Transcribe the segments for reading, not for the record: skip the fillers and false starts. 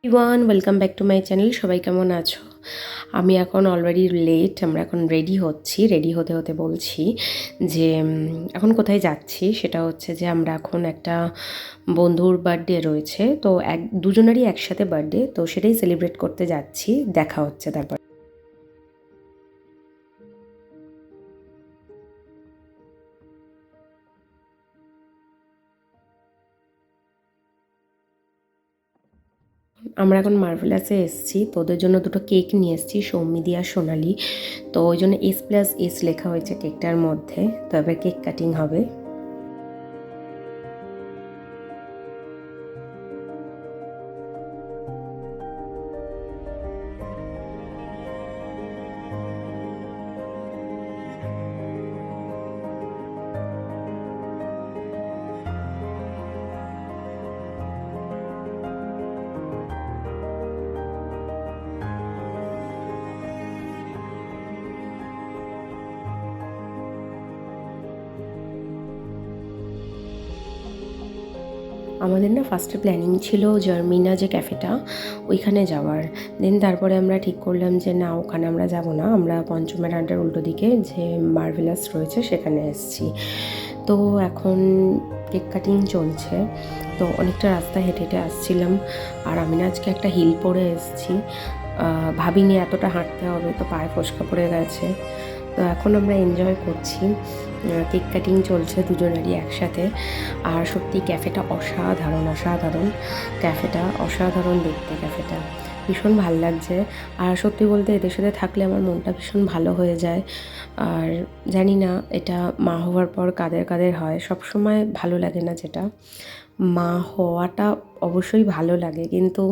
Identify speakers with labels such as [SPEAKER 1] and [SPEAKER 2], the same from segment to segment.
[SPEAKER 1] Everyone welcome back to my channel. সবাই কেমন আছো? আমি এখন অলরেডি লেট, আমরা এখন রেডি হচ্ছি। রেডি হতে হতে বলছি যে এখন কোথায় যাচ্ছি, সেটা হচ্ছে যে আমরা এখন একটা বন্ধুর বার্থডে রয়েছে, তো দুজনেরই একসাথে বার্থডে, তো সেটাই সেলিব্রেট করতে যাচ্ছি। দেখা হচ্ছে তারপর। আমরা এখন মার্ভেলাসে এসেছি, তো ওদের জন্য দুটো কেক নিয়ে এসেছি, সৌমিদি আর সোনালি। তো ওই জন্য S+S লেখা হয়েছে কেকটার মধ্যে। তো এবার কেক কাটিং হবে। আমাদের না ফার্স্টে প্ল্যানিং ছিল জার্মিনা যে ক্যাফেটা, ওইখানে যাওয়ার। দেন তারপরে আমরা ঠিক করলাম যে না, ওখানে আমরা যাব না, আমরা পঞ্চমের আড্ডার উল্টো দিকে যে মার্ভেলাস রয়েছে সেখানে এসেছি। তো এখন কেক কাটিং চলছে। তো অনেকটা রাস্তা হেঁটে হেঁটে আসছিলাম, আর আমি না আজকে একটা হিল পরে এসেছি। ভাবিনি এতটা হাঁটতে হবে, তো পায়ে ফোস্কা পড়ে গেছে। তো এখন আমরা এনজয় করছি, কেক কাটিং চলছে দুজনেরই একসাথে। আর সত্যি ক্যাফেটা অসাধারণ অসাধারণ, ক্যাফেটা অসাধারণ দেখতে, ক্যাফেটা ভীষণ ভাল লাগছে। আর সত্যি বলতে এদের সাথে থাকলে আমার মনটা ভীষণ ভালো হয়ে যায়। আর জানি না এটা মা হওয়ার পর কাদের কাদের হয়, সব সময় ভালো লাগে না। যেটা মা হওয়াটা অবশ্যই ভালো লাগে, কিন্তু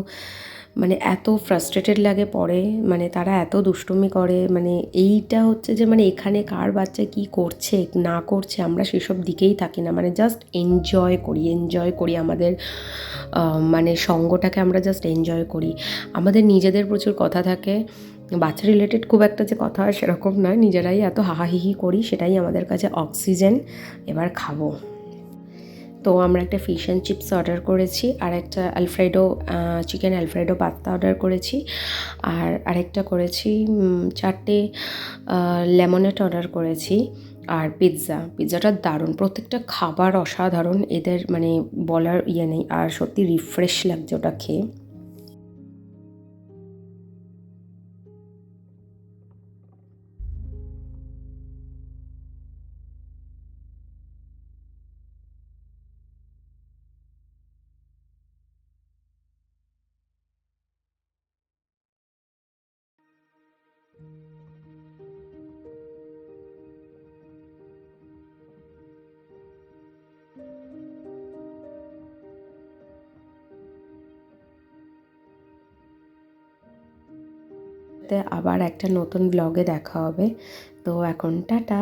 [SPEAKER 1] মানে এত ফ্রাস্ট্রেটেড লাগে পরে, মানে তারা এত দুষ্টুমি করে, মানে এইটা হচ্ছে যে মানে এখানে কার বাচ্চা কি করছে না করছে আমরা সেসব দিকেই থাকি না, মানে জাস্ট এনজয় করি আমাদের মানে সঙ্গটাকে আমরা জাস্ট এনজয় করি। আমাদের নিজেদের প্রচুর কথা থাকে, বাচ্চা রিলেটেড খুব একটা যে কথা হয় সেরকম নয়, নিজেরাই এত হাহাহিহি করি, সেটাই আমাদের কাছে অক্সিজেন। এবার খাবো। তো আমরা একটা ফিশ অ্যান্ড চিপস অর্ডার করেছি, আর একটা Alfredo chicken Alfredo pasta order করেছি, আর আরেকটা করেছি 4টে লেমনেড অর্ডার করেছি, আর পিৎজাটা দারুণ, প্রত্যেকটা খাবার অসাধারণ, এদের মানে বলার ইয়ে নেই। আর সত্যি রিফ্রেশ লাগছে ওটা খেয়ে। আবার একটা নতুন ব্লগে দেখা হবে। তো এখন টাটা।